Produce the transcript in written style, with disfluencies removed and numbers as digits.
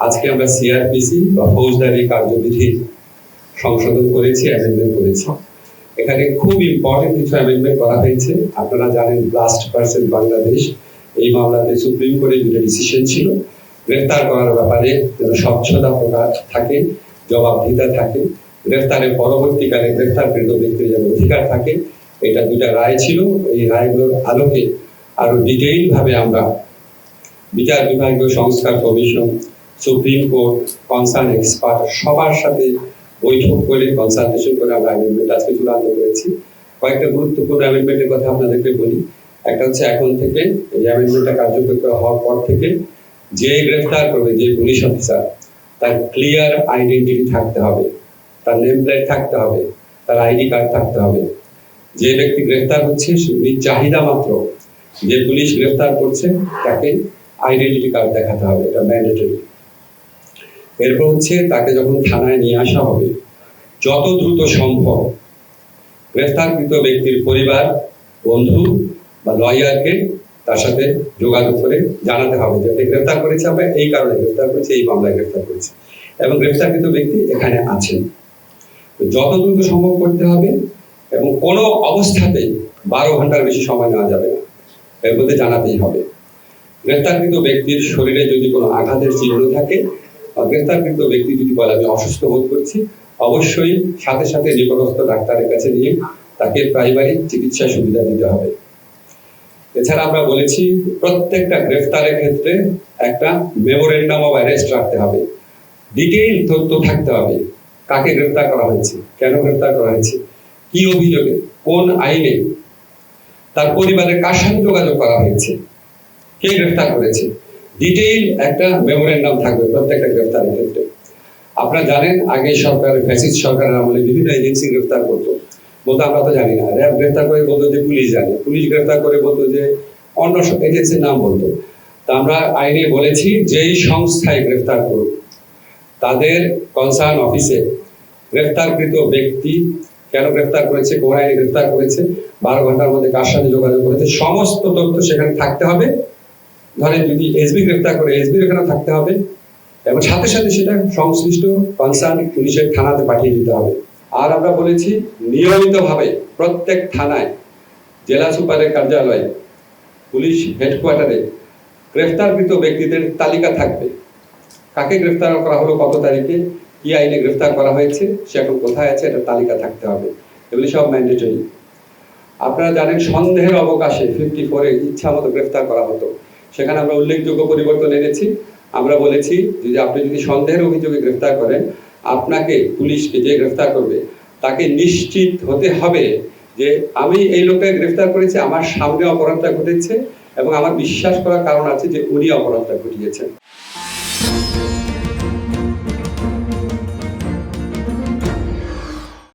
আজকে আমরা সিআরপিসি বা ফৌজদারি কার্যবিধি সংশোধন করেছি, অ্যামেন্ডমেন্ট করেছি। এখানে খুব ইম্পর্টেন্ট কিছু অ্যামেন্ডমেন্ট করা হয়েছে। আপনারা জানেন ব্লাস্ট পার্সন বাংলাদেশ এই মামলাতে সুপ্রিম কোর্টের দুটো ডিসিশন ছিল। গ্রেফতার করার ব্যাপারে যেন স্বচ্ছতা প্রকাশ থাকে, জবাবদিহিতা থাকে, গ্রেফতারের পরবর্তীকালে গ্রেফতারকৃত ব্যক্তির যেন অধিকার থাকে, এটা দুটা রায় ছিল। এই রায়গুলোর আলোকে আরো ডিটেইল ভাবে আমরা বিচার বিভাগীয় সংস্কার commission, supreme court, concern expert সবার সাথে বৈঠক করে কনসালটেশন করে আমরা অ্যামেন্ডমেন্ট আজকে চূড়ান্ত করেছি। কয়েকটা গুরুত্বপূর্ণ অ্যামেন্ডমেন্টের কথা আপনাদেরকে বলি। একটা হচ্ছে এখন থেকে এই অ্যামেন্ডমেন্টটা কার্যকর হওয়ার পর থেকে যে গ্রেফতার করবে, যে পুলিশ অফিসার, তার ক্লিয়ার আইডেন্টিটি থাকতে হবে, তার নেম প্লেট থাকতে হবে, তার আইডি কার্ড থাকতে হবে। যে ব্যক্তি গ্রেফতার হচ্ছে উনি চাহিদা মাত্র যে পুলিশ গ্রেফতার করছে তাকে আইডেন্টিটি কার্ড দেখাতে হবে, এটা ম্যান্ডেটরি। এরপর হচ্ছে তাকে যখন থানায় নিয়ে আসা হবে যত দ্রুত সম্ভব গ্রেফতারকৃত ব্যক্তির পরিবার, বন্ধু বা লয়ারকে তার সাথে যোগাযোগ করে জানাতে হবে যে গ্রেফতার করেছে, আমরা এই কারণে গ্রেফতার করেছি, এই মামলায় গ্রেফতার করেছি এবং গ্রেফতারকৃত ব্যক্তি এখানে আছেন। যত দ্রুত সম্ভব করতে হবে এবং কোনো অবস্থাতেই 12 ঘন্টার বেশি সময় নেওয়া যাবে না, এর মধ্যে জানাতেই হবে। গ্রেফতারকৃত ব্যক্তির শরীরে যদি কোনো আঘাতের চিহ্ন থাকে বা গ্রেফতারকৃত ব্যক্তি যদি বলে আমি অসুস্থ বোধ করছি, অবশ্যই সাথে সাথে নিকটস্থ ডাক্তারের কাছে নিয়ে তাকে প্রাইমারি চিকিৎসা সুবিধা দিতে হবে। এছাড়া আমরা বলেছি প্রত্যেকটা গ্রেফতারের ক্ষেত্রে একটা মেমোরেন্ডাম অফ অ্যারেস্ট রাখতে হবে, ডিটেইল তথ্য থাকতে হবে। কাকে গ্রেফতার করা হয়েছে, কেন গ্রেফতার করা হয়েছে, কি অভিযোগে, কোন আইনে, তার পরিবারের কার সাথে যোগাযোগ করা হয়েছে, কে গ্রেফতার করেছে, ডিটেইল একটা মেমোরেন্ডাম থাকবে প্রত্যেকটা গ্রেফতারের ক্ষেত্রে। আপনারা জানেন আগে সরকারের ফ্যাসিস্ট সরকারের আমলে বিভিন্ন এজেন্সি গ্রেফতার করতো, বলতো আমরা তো জানি না, র্যাব গ্রেফতার করে বলতো যে পুলিশ জানে, পুলিশ গ্রেফতার করে বলতো যে অন্য এজেন্সির নাম বলতো। তা আমরা আইনে বলেছি যেই সংস্থায় গ্রেফতার করুক তাদের কনসার্ন অফিসে গ্রেফতারকৃত ব্যক্তি কেন গ্রেফতার করেছে, কোন আইনে গ্রেফতার করেছে, 12 ঘন্টার মধ্যে কার সাথে যোগাযোগ করেছে, সমস্ত তথ্য সেখানে থাকতে হবে। ধরেন যদি এসবি গ্রেফতার করে এসবির ওখানে থাকতে হবে এবং সাথে সাথে সেটা সংশ্লিষ্ট কনসার্ন পুলিশের থানাতে পাঠিয়ে দিতে হবে। আর আমরা বলেছি নিয়মিতভাবে প্রত্যেক থানায়, জেলা সুপারের কার্যালয়ে, পুলিশ হেডকোয়ার্টারে গ্রেফতারকৃত ব্যক্তিদের তালিকা থাকবে। কাকে গ্রেফতার করা হলো, কত তারিখে, কি আইনে গ্রেফতার করা হয়েছে, সে এখন কোথায় আছে, এটা তালিকা থাকতে হবে। এগুলি সব ম্যান্ডেটরি। আপনারা জানেন সন্দেহের অবকাশে 54-এ ইচ্ছা মতো গ্রেফতার করা হতো, সেখানে আমরা উল্লেখযোগ্য পরিবর্তন এনেছি। আমরা বলেছি যে আপনি যদি সন্দেহের অভিযোগে গ্রেফতার করেন, আপনাকে পুলিশকে যে গ্রেফতার করবে তাকে নিশ্চিত হতে হবে যে আমি এই লোককে গ্রেফতার করেছি, আমার সামনে অপরাধটা ঘটেছে এবং আমার বিশ্বাস করার কারণ আছে যে উনি অপরাধটা ঘটিয়েছেন।